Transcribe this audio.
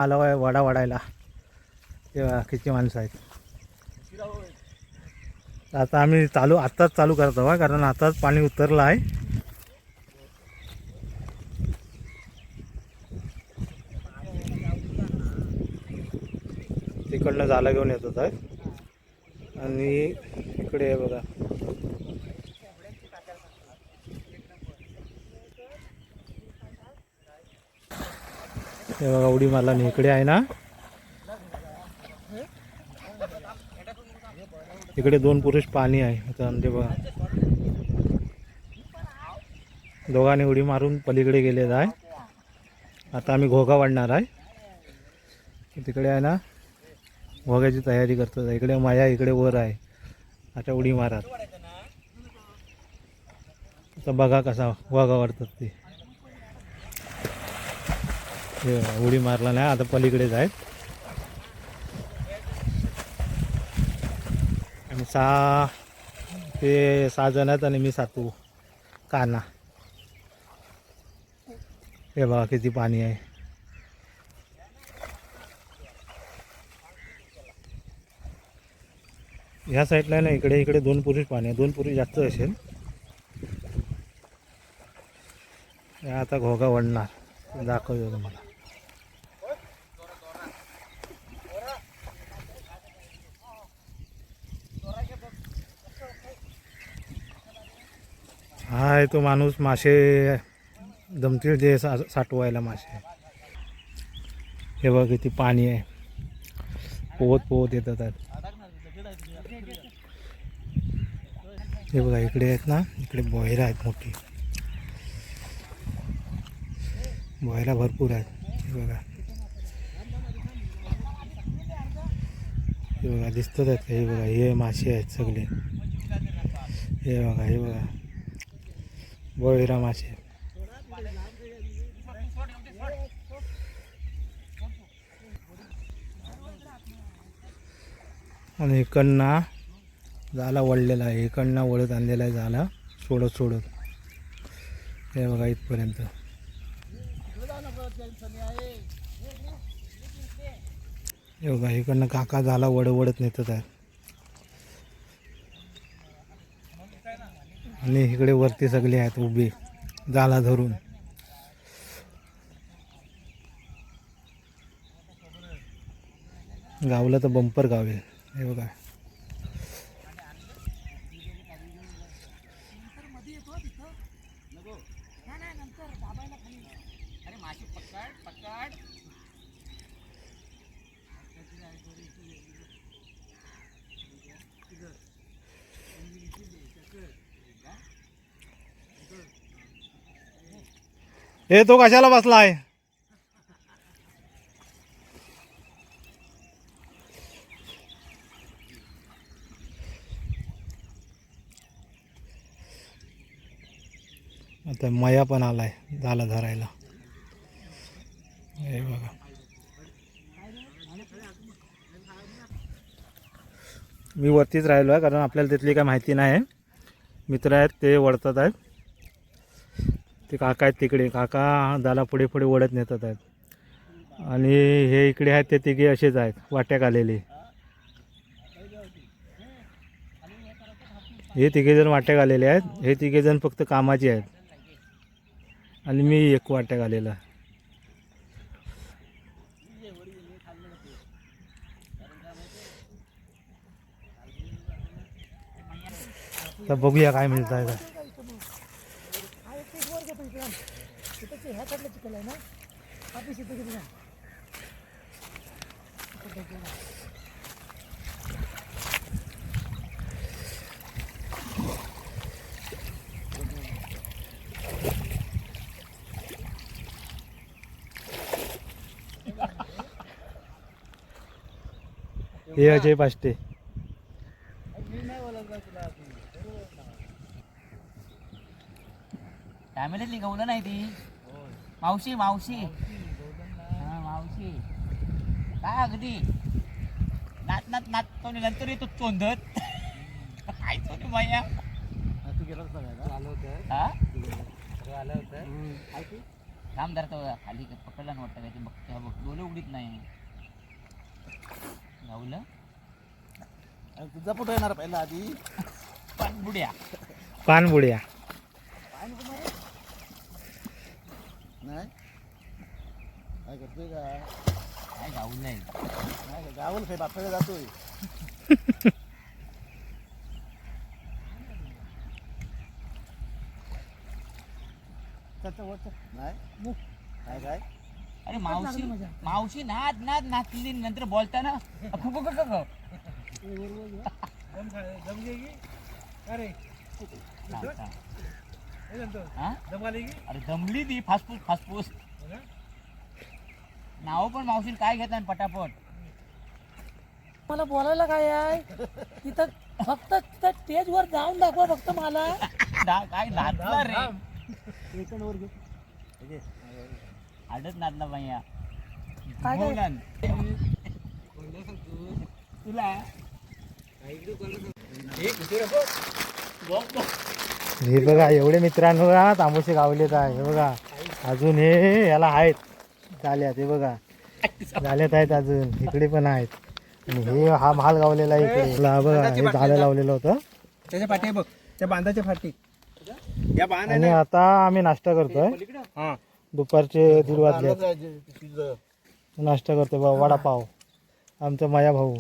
आला आहे वडा वाढायला. तेव्हा किती माणसं आहेत. आता आम्ही आत्ताच चालू करतो का, कारण आताच पाणी उतरलं आहे. तिकडनं झाला घेऊन येत होता आणि इकडे आहे बघा. हे बघा उडी मारला आणि इकडे आहे ना, इकडे 2 पुरुष पाणी आहे. आता ते बघा दोघांनी उडी मारून पलीकडे गेलेला आहे. आता आम्ही घोगा वाढणार आहे. तिकडे आहे ना घोग्याची तयारी करतो. इकडे माया इकडे वर आहे. आता उडी मारत. आता बघा कसा घोगा वाढतात ते. उडी मारला नाही, आता पलीकडेच आहेत. आणि 6 जण आहेत आणि मी 7 काना. हे बघा किती पाणी आहे. ह्या साईडला ना इकडे 2 पुरुष पाणी आहे. 2 पुरुष जास्त असेल. आता घोगा वडणार दाखवतो तुम्हाला. हा आहे तो माणूस मासे जमतील जे साठवायला मासे. हे बघा किती पाणी आहे. पोहत येतात. हे बघा इकडे आहेत ना, इकडे बोयरा आहेत मोठी. बोयरा भरपूर आहेत. हे बघा दिसतात आहेत. हे बघा हे मासे आहेत सगळे. हे बघा बोयरा मासे. आणि इकडनं झाला वळलेला आहे. इकडनं वळत आणलेला आहे झाला सोडत. हे बघा इथपर्यंत. हे बघा इकडनं काका झाला वडत नेतात आहे. आणि इकडे वरती सगळे आहेत उभे जाला धरून. गावला तर बंपर गावेल. हे बघा हे तो कशाला बसला आहे. आता मया पण आलाय झाला धरायला. हे बघा मी वरतीच राहिलो आहे, कारण आपल्याला तिथली काय माहिती नाही आहे. मित्र आहेत ते वडतात आहेत. ते काका आहेत तिकडे. काका दाला पुढे वडत नेतात आहेत. आणि हे इकडे आहेत ते तिघे असेच आहेत वाट्याक आलेले. हे तिघेजण वाट्याक आलेले आहेत. हे तिघेजण फक्त कामाचे आहेत. आणि मी एक वाट्याक आलेला. तर बघूया काय मिळत आहे का. हे अजय पाष्टे. फॅमिलीतली गवलं नाही ती. मावशी मावशी काय अगदी नात तो नंतर येतो चोंदत. काय तो माया तू गेला होता. थांब धरतो खाली पकडला ना वाटतं काय ते बघ बघ डोले उघडीत नाही गावलं आणि तुझा फोटो येणार पहिला आधी. पाणबुड्या पानबुड्या. नाही काय करतोय का? काय गावलंय नाही गावल काय बापाकडे जातोय. नाही काय काय अरे मावशी मावशी नाद नाद नाचली नंतर बोलताना अरे दमली ती फासफूस फासफूस नाव पण मावशी काय घेतात पटापट. मला बोलायला काय आहे तिथं फक्त तिथं स्टेजवर जाऊन दाखवा फक्त मला. काय नाचला रे वर घे. आडच नाचला भैया काय काय? बोलन. तुला हे बघा एवढे मित्रांनो बघा तांबूसे गावलेत आहे. हे बघा अजून हे याला आहेत झाल्यात. हे बघा झाल्यात आहेत अजून इकडे पण आहेत. आणि हे हा महाल गावलेला आहे इकडे. हा बघा हे झालं लावलेलं होतं. त्याच्या पाठी बघ त्या बांधाच्या फाटी या बांध आणि आता आम्ही नाश्ता करतोय. हा दुपारचे 1:30 वाजले. नाश्ता करतोय बा वडापाव. आमचा माया भाऊ.